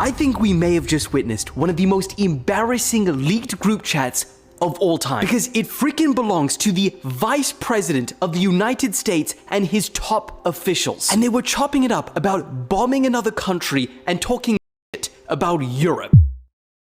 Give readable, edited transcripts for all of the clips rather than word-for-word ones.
I think we may have just witnessed one of the most embarrassing leaked group chats of all time, because it freaking belongs to the Vice President of the United States and his top officials. And they were chopping it up about bombing another country and talking shit about Europe.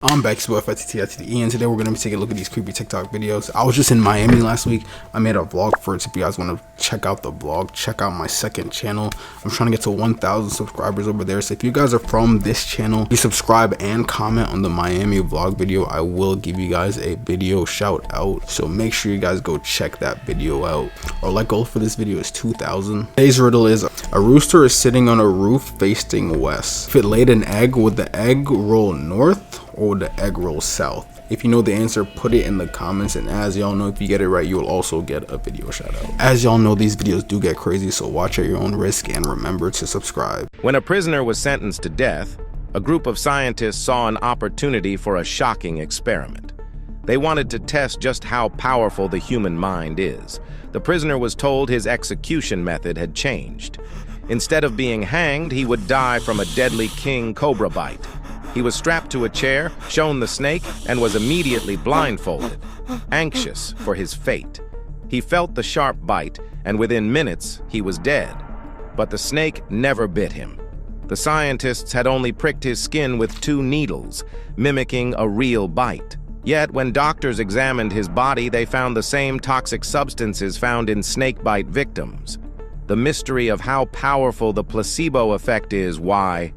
I'm back to Fittie, and today we're going to be taking a look at these creepy TikTok videos. I was just in Miami last week. I made a vlog for it. If you guys want to check out the vlog, check out my second channel. I'm trying to get to 1,000 subscribers over there. So if you guys are from this channel, you subscribe and comment on the Miami vlog video, I will give you guys a video shout out. So make sure you guys go check that video out. Our like goal for this video is 2,000. Today's riddle is: a rooster is sitting on a roof facing west. If it laid an egg, would the egg roll north or would the egg roll south? If you know the answer, put it in the comments, and as y'all know, if you get it right, you will also get a video shout out. As y'all know, these videos do get crazy, so watch at your own risk and remember to subscribe. When a prisoner was sentenced to death, a group of scientists saw an opportunity for a shocking experiment. They wanted to test just how powerful the human mind is. The prisoner was told his execution method had changed. Instead of being hanged, he would die from a deadly king cobra bite. He was strapped to a chair, shown the snake, and was immediately blindfolded, anxious for his fate. He felt the sharp bite, and within minutes, he was dead. But the snake never bit him. The scientists had only pricked his skin with 2 needles, mimicking a real bite. Yet, when doctors examined his body, they found the same toxic substances found in snakebite victims. The mystery of how powerful the placebo effect is, why.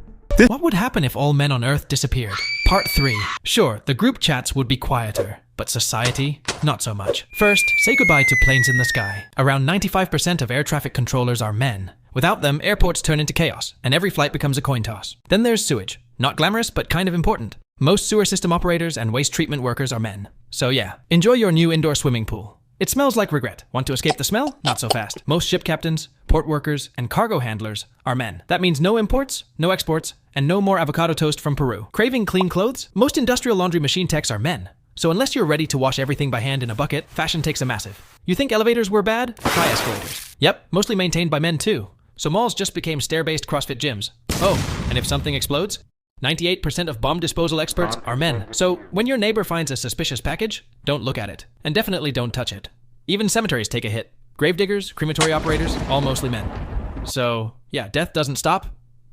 What would happen if all men on Earth disappeared? Part 3. Sure, the group chats would be quieter, but society, not so much. First, say goodbye to planes in the sky. Around 95% of air traffic controllers are men. Without them, airports turn into chaos, and every flight becomes a coin toss. Then there's sewage. Not glamorous, but kind of important. Most sewer system operators and waste treatment workers are men. So yeah, enjoy your new indoor swimming pool. It smells like regret. Want to escape the smell? Not so fast. Most ship captains, port workers, and cargo handlers are men. That means no imports, no exports, and no more avocado toast from Peru. Craving clean clothes? Most industrial laundry machine techs are men. So unless you're ready to wash everything by hand in a bucket, fashion takes a massive. You think elevators were bad? Try escalators. Yep, mostly maintained by men too. So malls just became stair-based CrossFit gyms. Oh, and if something explodes? 98% of bomb disposal experts are men. So when your neighbor finds a suspicious package, don't look at it. And definitely don't touch it. Even cemeteries take a hit. Gravediggers, crematory operators, all mostly men. So yeah, death doesn't stop,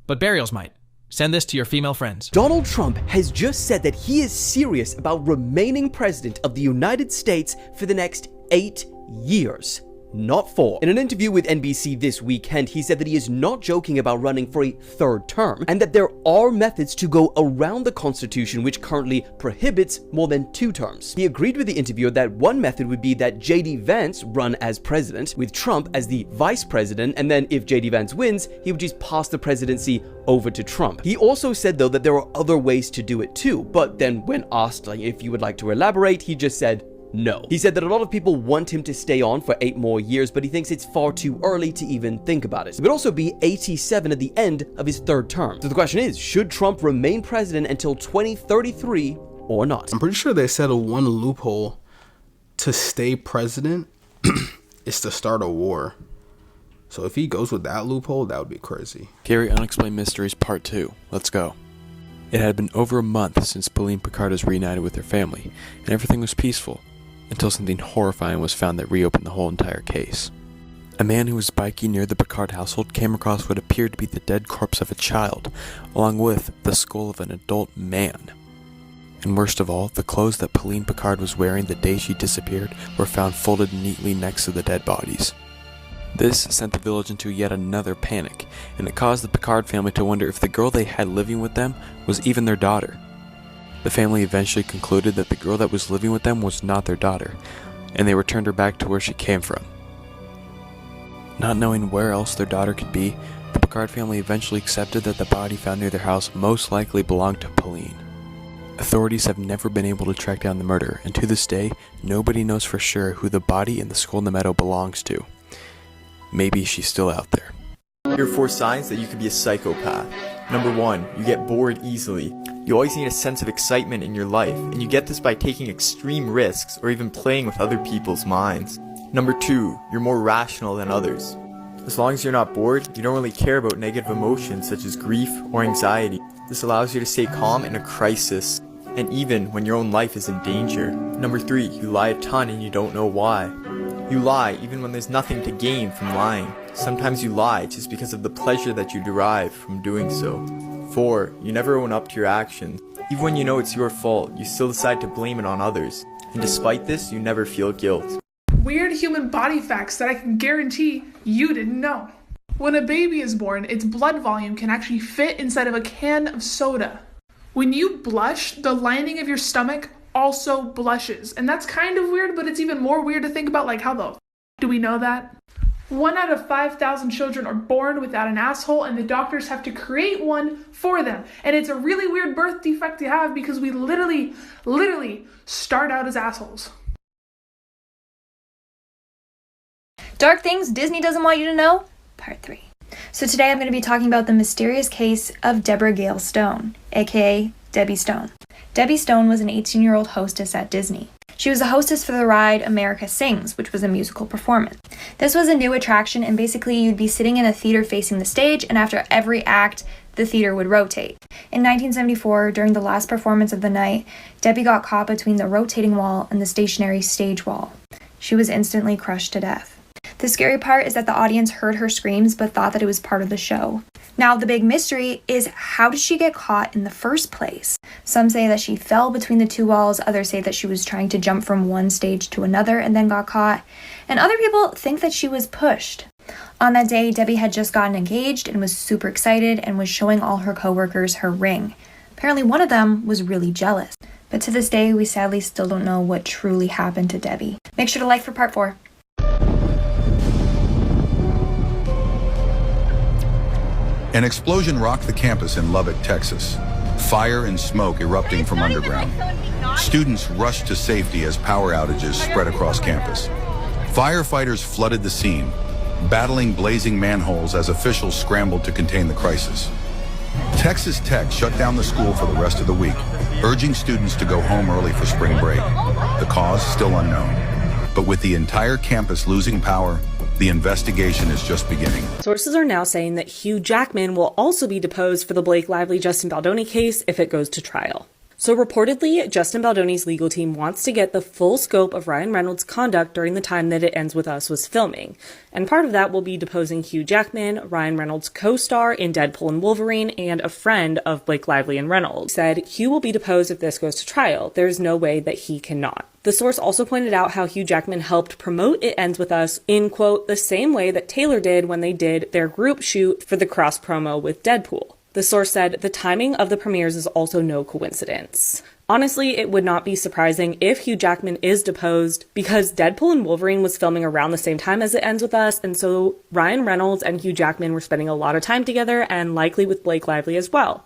but burials might. Send this to your female friends. Donald Trump has just said that he is serious about remaining president of the United States for the next 8 years. Not 4. In an interview with NBC this weekend, he said that he is not joking about running for a 3rd term, and that there are methods to go around the Constitution which currently prohibits more than 2 terms. He agreed with the interviewer that one method would be that JD Vance run as president, with Trump as the vice president, and then if JD Vance wins, he would just pass the presidency over to Trump. He also said though that there are other ways to do it too, but then when asked if you would like to elaborate, he just said no. He said that a lot of people want him to stay on for 8 more years, but he thinks it's far too early to even think about it. He would also be 87 at the end of his 3rd term. So the question is, should Trump remain president until 2033 or not? I'm pretty sure they said one loophole to stay president is to start a war. So if he goes with that loophole, that would be crazy. Scary Unexplained Mysteries Part 2. Let's go. It had been over a month since Pauline Picard was reunited with her family, and everything was peaceful, until something horrifying was found that reopened the whole entire case. A man who was biking near the Picard household came across what appeared to be the dead corpse of a child, along with the skull of an adult man. And worst of all, the clothes that Pauline Picard was wearing the day she disappeared were found folded neatly next to the dead bodies. This sent the village into yet another panic, and it caused the Picard family to wonder if the girl they had living with them was even their daughter. The family eventually concluded that the girl that was living with them was not their daughter, and they returned her back to where she came from. Not knowing where else their daughter could be, the Picard family eventually accepted that the body found near their house most likely belonged to Pauline. Authorities have never been able to track down the murderer, and to this day, nobody knows for sure who the body and the skull in the meadow belongs to. Maybe she's still out there. Here are 4 signs that you could be a psychopath. Number 1, you get bored easily. You always need a sense of excitement in your life, and you get this by taking extreme risks or even playing with other people's minds. Number 2, you're more rational than others. As long as you're not bored, you don't really care about negative emotions such as grief or anxiety. This allows you to stay calm in a crisis, and even when your own life is in danger. Number 3, you lie a ton and you don't know why. You lie even when there's nothing to gain from lying. Sometimes you lie just because of the pleasure that you derive from doing so. 4, you never own up to your actions. Even when you know it's your fault, you still decide to blame it on others. And despite this, you never feel guilt. Weird human body facts that I can guarantee you didn't know. When a baby is born, its blood volume can actually fit inside of a can of soda. When you blush, the lining of your stomach also blushes. And that's kind of weird, but it's even more weird to think about, like, how the f do we know that? 1 out of 5,000 children are born without an asshole, and the doctors have to create one for them. And it's a really weird birth defect to have because we literally start out as assholes. Dark things Disney doesn't want you to know, part 3. So today I'm going to be talking about the mysterious case of Deborah Gale Stone, aka Debbie Stone. Debbie Stone was an 18-year-old hostess at Disney. She was a hostess for the ride America Sings, which was a musical performance. This was a new attraction, and basically you'd be sitting in a theater facing the stage, and after every act, the theater would rotate. In 1974, during the last performance of the night, Debbie got caught between the rotating wall and the stationary stage wall. She was instantly crushed to death. The scary part is that the audience heard her screams but thought that it was part of the show. Now, the big mystery is, how did she get caught in the first place? Some say that she fell between the two walls, others say that she was trying to jump from one stage to another and then got caught, and other people think that she was pushed. On that day, Debbie had just gotten engaged and was super excited and was showing all her coworkers her ring. Apparently one of them was really jealous. But to this day, we sadly still don't know what truly happened to Debbie. Make sure to like for part 4. An explosion rocked the campus in Lubbock, Texas. Fire and smoke erupting from underground. Students rushed to safety as power outages spread across campus. Firefighters flooded the scene, battling blazing manholes as officials scrambled to contain the crisis. Texas Tech shut down the school for the rest of the week, urging students to go home early for spring break. The cause still unknown. But with the entire campus losing power, the investigation is just beginning. Sources are now saying that Hugh Jackman will also be deposed for the Blake Lively-Justin Baldoni case if it goes to trial. So reportedly, Justin Baldoni's legal team wants to get the full scope of Ryan Reynolds' conduct during the time that It Ends With Us was filming. And part of that will be deposing Hugh Jackman, Ryan Reynolds' co-star in Deadpool and Wolverine, and a friend of Blake Lively and Reynolds. Said Hugh will be deposed if this goes to trial. There's no way that he cannot. The source also pointed out how Hugh Jackman helped promote It Ends With Us in, quote, the same way that Taylor did when they did their group shoot for the cross promo with Deadpool. The source said the timing of the premieres is also no coincidence. Honestly, it would not be surprising if Hugh Jackman is deposed because Deadpool and Wolverine was filming around the same time as It Ends With Us, and so Ryan Reynolds and Hugh Jackman were spending a lot of time together, and likely with Blake Lively as well.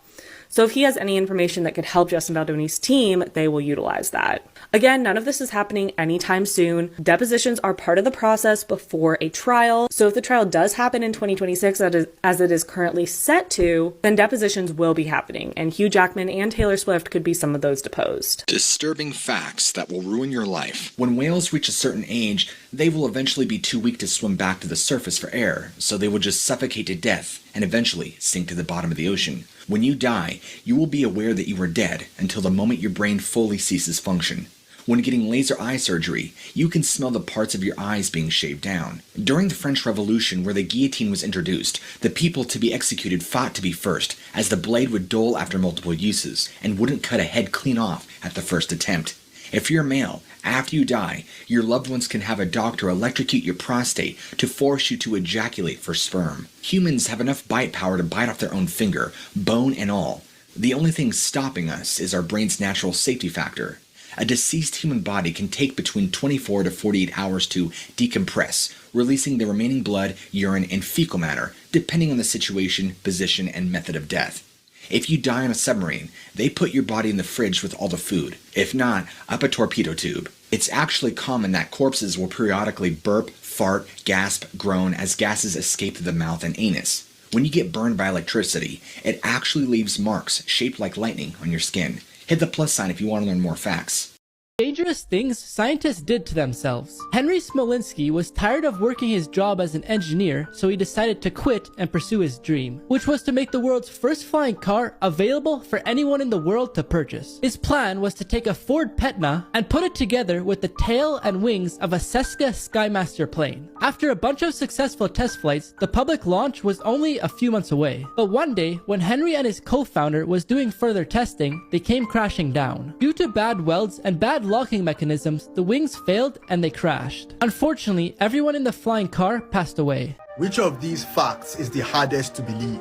So if he has any information that could help Justin Baldoni's team, they will utilize that. Again, none of this is happening anytime soon. Depositions are part of the process before a trial. So if the trial does happen in 2026, as it is currently set to, then depositions will be happening, and Hugh Jackman and Taylor Swift could be some of those deposed. Disturbing facts that will ruin your life. When whales reach a certain age, they will eventually be too weak to swim back to the surface for air, so they will just suffocate to death and eventually sink to the bottom of the ocean. When you die, you will be aware that you are dead until the moment your brain fully ceases function. When getting laser eye surgery, you can smell the parts of your eyes being shaved down. During the French Revolution, where the guillotine was introduced, the people to be executed fought to be first, as the blade would dull after multiple uses, and wouldn't cut a head clean off at the first attempt. If you're male, after you die, your loved ones can have a doctor electrocute your prostate to force you to ejaculate for sperm. Humans have enough bite power to bite off their own finger, bone and all. The only thing stopping us is our brain's natural safety factor. A deceased human body can take between 24 to 48 hours to decompress, releasing the remaining blood, urine, and fecal matter, depending on the situation, position, and method of death. If you die on a submarine, they put your body in the fridge with all the food. If not, up a torpedo tube. It's actually common that corpses will periodically burp, fart, gasp, groan as gases escape through the mouth and anus. When you get burned by electricity, it actually leaves marks shaped like lightning on your skin. Hit the plus sign if you want to learn more facts. Dangerous things scientists did to themselves. Henry Smolinski was tired of working his job as an engineer, so he decided to quit and pursue his dream, which was to make the world's first flying car available for anyone in the world to purchase. His plan was to take a Ford Petna and put it together with the tail and wings of a Cessna Skymaster plane. After a bunch of successful test flights, the public launch was only a few months away. But one day, when Henry and his co-founder was doing further testing, they came crashing down. Due to bad welds and bad locking mechanisms, the wings failed and they crashed. Unfortunately, everyone in the flying car passed away. Which of these facts is the hardest to believe?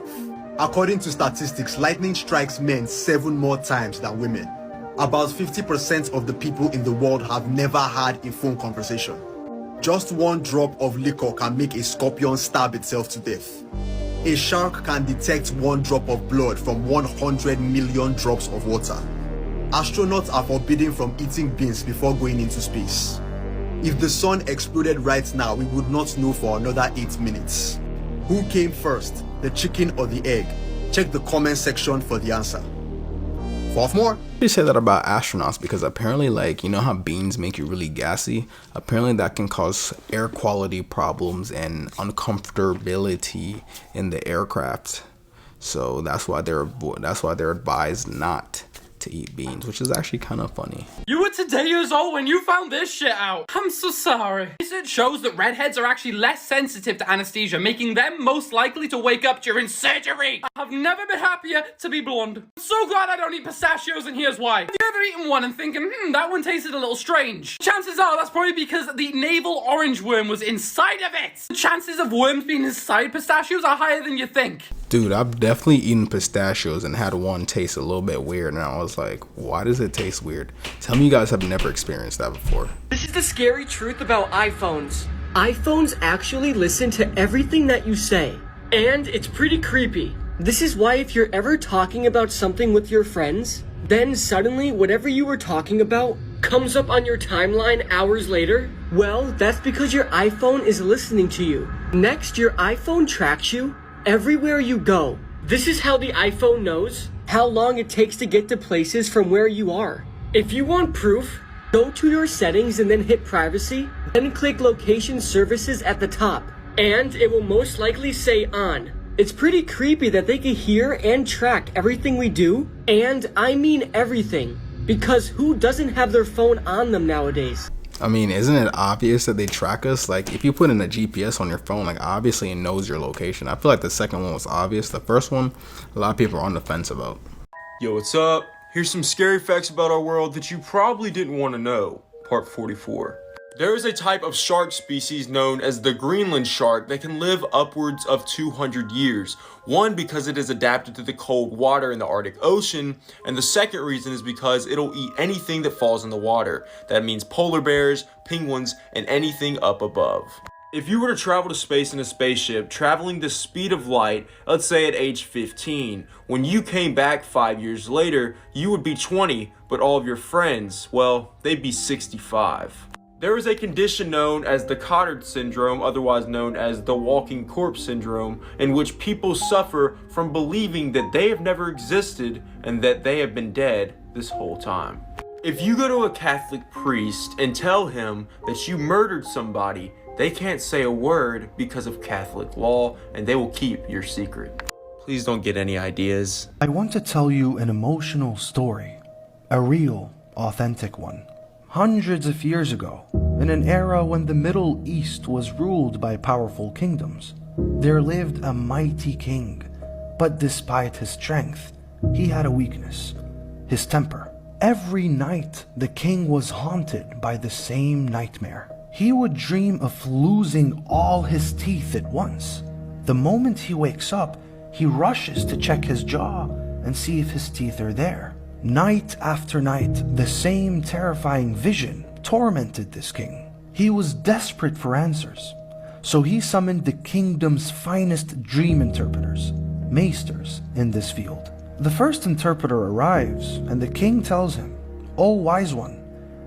According to statistics, lightning strikes men 7 more times than women. About 50% of the people in the world have never had a phone conversation. Just 1 drop of liquor can make a scorpion stab itself to death. A shark can detect 1 drop of blood from 100 million drops of water. Astronauts are forbidden from eating beans before going into space. If the sun exploded right now, we would not know for another 8 minutes. Who came first, the chicken or the egg? Check the comment section for the answer. For more. They say that about astronauts because apparently, like, you know how beans make you really gassy? Apparently that can cause air quality problems and uncomfortability in the aircraft. So that's why they're advised not to eat beans, which is actually kind of funny. You were today years old when you found this shit out. I'm so sorry. Research shows that redheads are actually less sensitive to anesthesia, making them most likely to wake up during surgery. I've never been happier to be blonde. I'm so glad I don't eat pistachios, and here's why. Have you ever eaten one and thinking, that one tasted a little strange? Chances are that's probably because the navel orange worm was inside of it. The chances of worms being inside pistachios are higher than you think. Dude, I've definitely eaten pistachios and had one taste a little bit weird, and I was like, why does it taste weird? Tell me you guys have never experienced that before. This is the scary truth about iPhones. iPhones actually listen to everything that you say, and it's pretty creepy. This is why if you're ever talking about something with your friends, then suddenly whatever you were talking about comes up on your timeline hours later, well, that's because your iPhone is listening to you. Next, your iPhone tracks you everywhere you go. This is how the iPhone knows how long it takes to get to places from where you are. If you want proof, go to your settings and then hit privacy, then click location services at the top, and it will most likely say on. It's pretty creepy that they can hear and track everything we do, and I mean everything, because who doesn't have their phone on them nowadays? I mean, isn't it obvious that they track us? Like, if you put in a GPS on your phone, like, obviously it knows your location. I feel like the second one was obvious. The first one, a lot of people are on the fence about. Yo, what's up? Here's some scary facts about our world that you probably didn't want to know. Part 44. There is a type of shark species known as the Greenland shark that can live upwards of 200 years. One, because it is adapted to the cold water in the Arctic Ocean, and the second reason is because it'll eat anything that falls in the water. That means polar bears, penguins, and anything up above. If you were to travel to space in a spaceship, traveling the speed of light, let's say at age 15, when you came back 5 years later, you would be 20, but all of your friends, well, they'd be 65. There is a condition known as the Cotard syndrome, otherwise known as the walking corpse syndrome, in which people suffer from believing that they have never existed and that they have been dead this whole time. If you go to a Catholic priest and tell him that you murdered somebody, they can't say a word because of Catholic law, and they will keep your secret. Please don't get any ideas. I want to tell you an emotional story, a real, authentic one. Hundreds of years ago, in an era when the Middle East was ruled by powerful kingdoms, there lived a mighty king. But despite his strength, he had a weakness, his temper. Every night, the king was haunted by the same nightmare. He would dream of losing all his teeth at once. The moment he wakes up, he rushes to check his jaw and see if his teeth are there. Night after night, the same terrifying vision tormented this king. He was desperate for answers, so he summoned the kingdom's finest dream interpreters, maesters in this field. The first interpreter arrives, and the king tells him, "O wise one,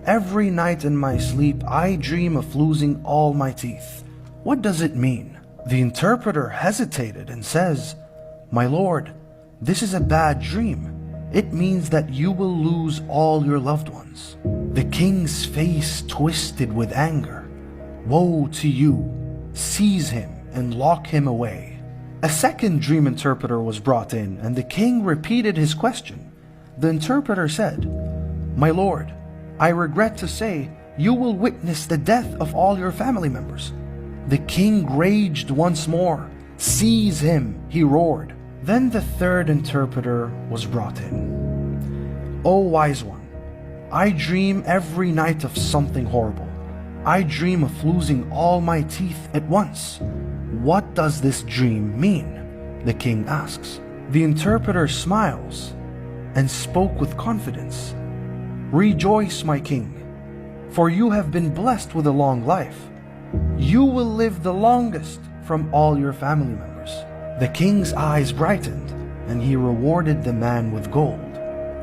every night in my sleep I dream of losing all my teeth. What does it mean?" The interpreter hesitated and says, "My lord, this is a bad dream. It means that you will lose all your loved ones." The king's face twisted with anger. "Woe to you! Seize him and lock him away." A second dream interpreter was brought in, and the king repeated his question. The interpreter said, "My lord, I regret to say you will witness the death of all your family members." The king raged once more. "Seize him," he roared. Then the third interpreter was brought in. "O wise one, I dream every night of something horrible. I dream of losing all my teeth at once. What does this dream mean?" the king asks. The interpreter smiles and spoke with confidence. "Rejoice, my king, for you have been blessed with a long life. You will live the longest from all your family members." The king's eyes brightened, and he rewarded the man with gold.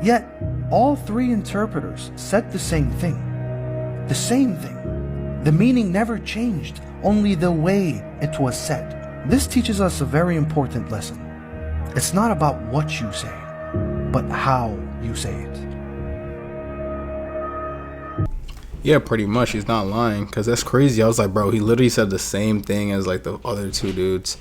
Yet, all three interpreters said the same thing. The same thing. The meaning never changed, only the way it was said. This teaches us a very important lesson. It's not about what you say, but how you say it. Yeah, pretty much. He's not lying, because that's crazy. I was like, bro, he literally said the same thing as like the other two dudes.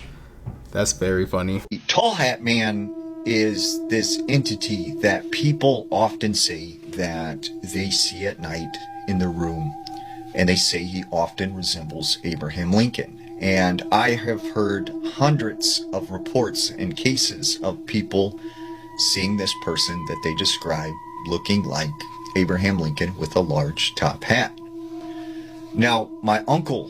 That's very funny. Tall Hat Man is this entity that people often say that they see at night in their room, and they say he often resembles Abraham Lincoln. And I have heard hundreds of reports and cases of people seeing this person that they describe looking like Abraham Lincoln with a large top hat. Now, my uncle,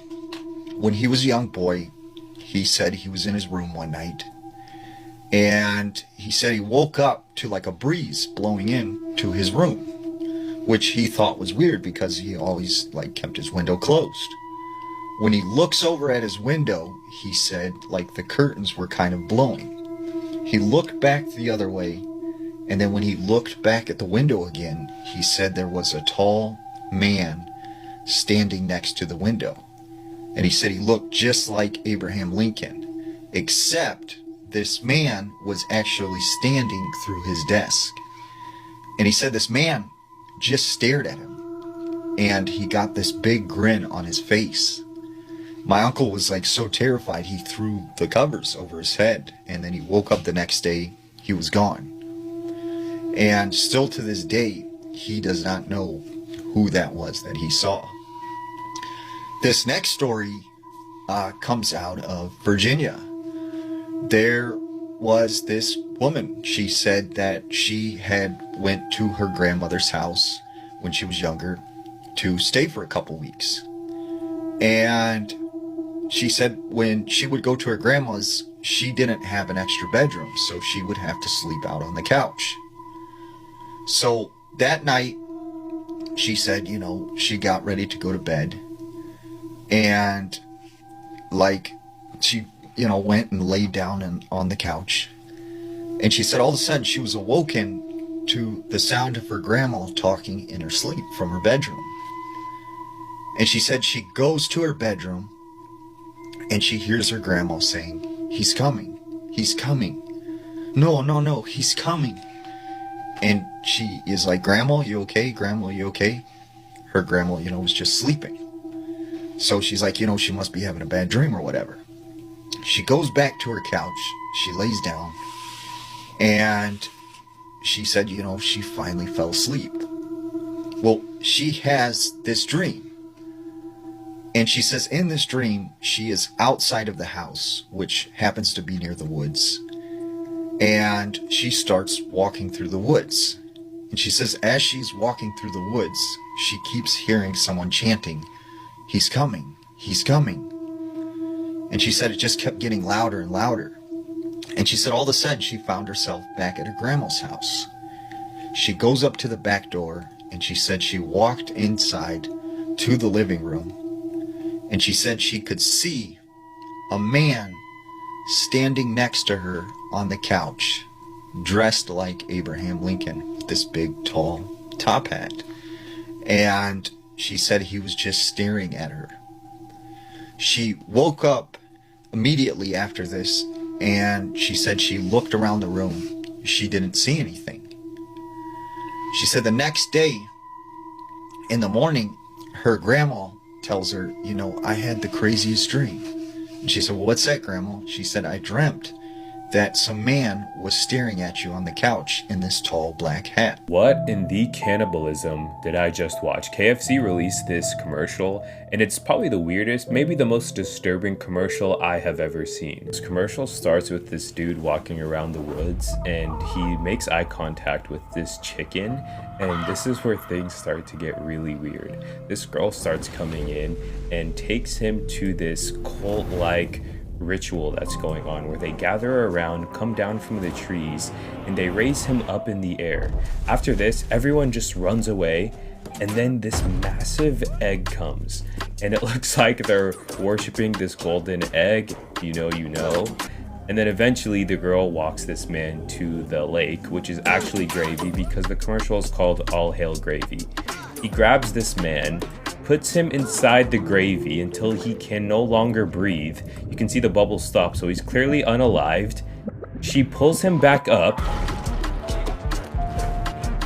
when he was a young boy, he said he was in his room one night, and he said he woke up to like a breeze blowing in to his room, which he thought was weird because he always like kept his window closed. When he looks over at his window, he said like the curtains were kind of blowing. He looked back the other way, and then when he looked back at the window again, he said there was a tall man standing next to the window. And he said he looked just like Abraham Lincoln, except this man was actually standing through his desk. And he said this man just stared at him, and he got this big grin on his face. My uncle was like so terrified he threw the covers over his head, and then he woke up the next day, he was gone. And still to this day, he does not know who that was that he saw. This next story comes out of Virginia. There was this woman. She said that she had went to her grandmother's house when she was younger to stay for a couple weeks. And she said when she would go to her grandma's, she didn't have an extra bedroom, so she would have to sleep out on the couch. So that night, she said, you know, she got ready to go to bed, and like she, you know, went and laid down on the couch, and she said all of a sudden she was awoken to the sound of her grandma talking in her sleep from her bedroom. And she said she goes to her bedroom and she hears her grandma saying, "He's coming, he's coming. No, no, no, he's coming." And she is like, "Grandma, you okay? Grandma, you okay?" Her grandma, you know, was just sleeping. So she's like, you know, she must be having a bad dream or whatever. She goes back to her couch, she lays down, and she said, you know, she finally fell asleep. Well, she has this dream. And she says in this dream, she is outside of the house, which happens to be near the woods. And she starts walking through the woods. And she says as she's walking through the woods, she keeps hearing someone chanting, "He's coming, he's coming." And she said it just kept getting louder and louder. And she said all of a sudden she found herself back at her grandma's house. She goes up to the back door, and she said she walked inside to the living room. And she said she could see a man standing next to her on the couch, dressed like Abraham Lincoln, with this big, tall top hat. And she said he was just staring at her. She woke up immediately after this, and she said she looked around the room. She didn't see anything. She said the next day, In the morning, her grandma tells her, you know, I had the craziest dream. And she said, well, what's that, Grandma? She said, I dreamt that some man was staring at you on the couch in this tall black hat. What in the cannibalism did I just watch? KFC released this commercial, and it's probably the weirdest, maybe the most disturbing commercial I have ever seen. This commercial starts with this dude walking around the woods, and he makes eye contact with this chicken, and this is where things start to get really weird. This girl starts coming in and takes him to this cult-like ritual that's going on, where they gather around, come down from the trees, and they raise him up in the air. After this, everyone just runs away, and then this massive egg comes, and it looks like they're worshiping this golden egg, you know. And then eventually the girl walks this man to the lake, which is actually gravy, because the commercial is called All Hail Gravy. He grabs this man, puts him inside the gravy until he can no longer breathe. You can see the bubbles stop, so he's clearly unalived. She pulls him back up,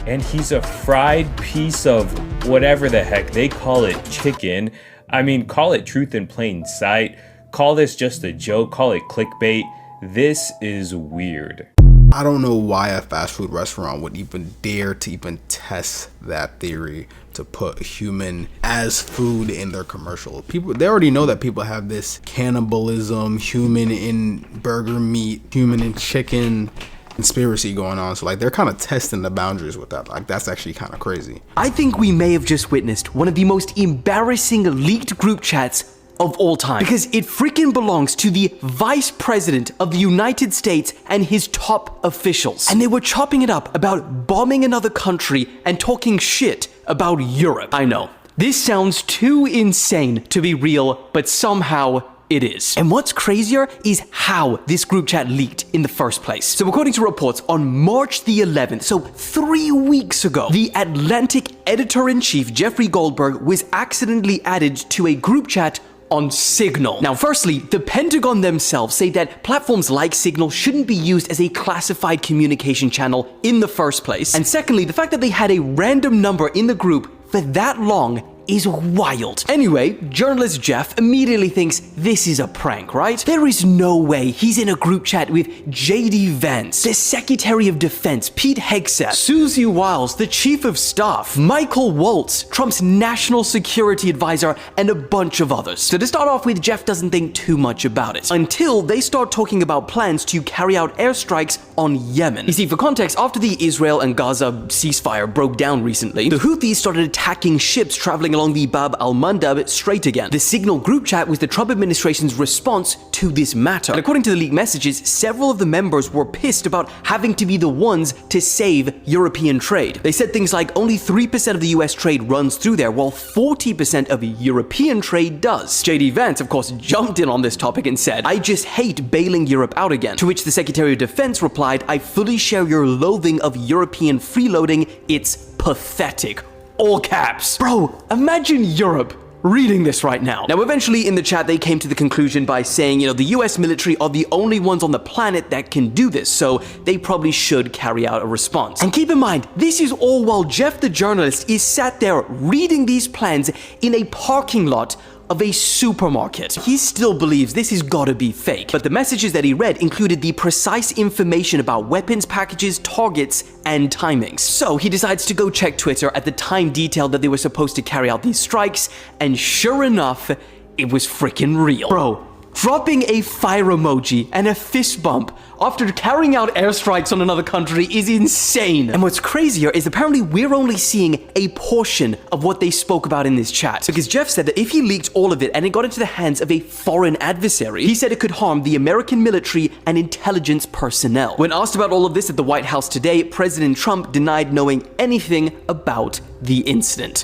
and he's a fried piece of whatever the heck they call it, chicken. I mean, call it truth in plain sight, call this just a joke, call it clickbait. This is weird. I don't know why a fast food restaurant would even dare to even test that theory to put human as food in their commercial. People, they already know that people have this cannibalism, human in burger meat, human in chicken conspiracy going on. So like they're kind of testing the boundaries with that. Like that's actually kind of crazy. I think we may have just witnessed one of the most embarrassing leaked group chats of all time, because it freaking belongs to the Vice President of the United States and his top officials. And they were chopping it up about bombing another country and talking shit about Europe. I know, this sounds too insane to be real, but somehow it is. And what's crazier is how this group chat leaked in the first place. So according to reports, on March the 11th, so 3 weeks ago, the Atlantic editor-in-chief Jeffrey Goldberg was accidentally added to a group chat on Signal. Now, firstly, the Pentagon themselves say that platforms like Signal shouldn't be used as a classified communication channel in the first place. And secondly, the fact that they had a random number in the group for that long is wild. Anyway, journalist Jeff immediately thinks this is a prank, right? There is no way he's in a group chat with JD Vance, the Secretary of Defense, Pete Hegseth, Susie Wiles, the Chief of Staff, Michael Waltz, Trump's National Security Advisor, and a bunch of others. So to start off with, Jeff doesn't think too much about it, until they start talking about plans to carry out airstrikes on Yemen. You see, for context, after the Israel and Gaza ceasefire broke down recently, the Houthis started attacking ships traveling along the Bab al-Mandab Strait again. The Signal group chat was the Trump administration's response to this matter. And according to the leaked messages, several of the members were pissed about having to be the ones to save European trade. They said things like only 3% of the US trade runs through there, while 40% of European trade does. JD Vance, of course, jumped in on this topic and said, I just hate bailing Europe out again. To which the Secretary of Defense replied, I fully share your loathing of European freeloading. It's pathetic. All caps. Bro, imagine Europe reading this right now. Now, eventually in the chat, they came to the conclusion by saying, the US military are the only ones on the planet that can do this, so they probably should carry out a response. And keep in mind, this is all while Jeff the journalist is sat there reading these plans in a parking lot of a supermarket. He still believes this has gotta be fake, but the messages that he read included the precise information about weapons packages, targets, and timings. So he decides to go check Twitter at the time detailed that they were supposed to carry out these strikes, and sure enough, it was freaking real. Bro, dropping a fire emoji and a fist bump after carrying out airstrikes on another country is insane. And what's crazier is apparently we're only seeing a portion of what they spoke about in this chat. Because Jeff said that if he leaked all of it and it got into the hands of a foreign adversary, he said it could harm the American military and intelligence personnel. When asked about all of this at the White House today, President Trump denied knowing anything about the incident.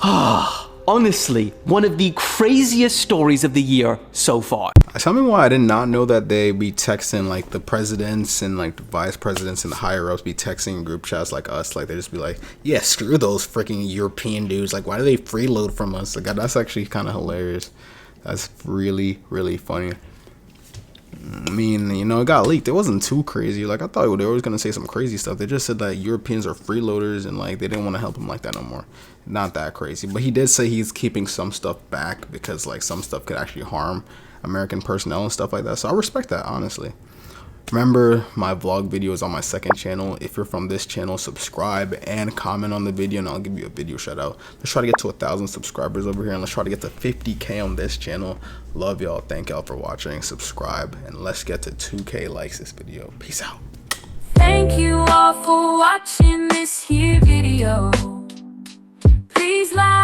Honestly, one of the craziest stories of the year so far. Tell me why I did not know that they be texting like the presidents and like the vice presidents and the higher ups be texting group chats like us. Like they just be like, yeah, screw those freaking European dudes. Like, why do they freeload from us? Like that's actually kind of hilarious. That's really, really funny. I mean, you know, it got leaked. It wasn't too crazy. Like, I thought they were going to say some crazy stuff. They just said that Europeans are freeloaders and, like, they didn't want to help him like that no more. Not that crazy. But he did say he's keeping some stuff back because, like, some stuff could actually harm American personnel and stuff like that. So I respect that, honestly. Remember, my vlog video is on my second channel. If you're from this channel, subscribe and comment on the video and I'll give you a video shout out. Let's try to get to 1,000 subscribers over here and let's try to get to 50K on this channel. Love y'all. Thank y'all for watching. Subscribe and let's get to 2K likes this video. Peace out. Thank you all for watching this here video. Please like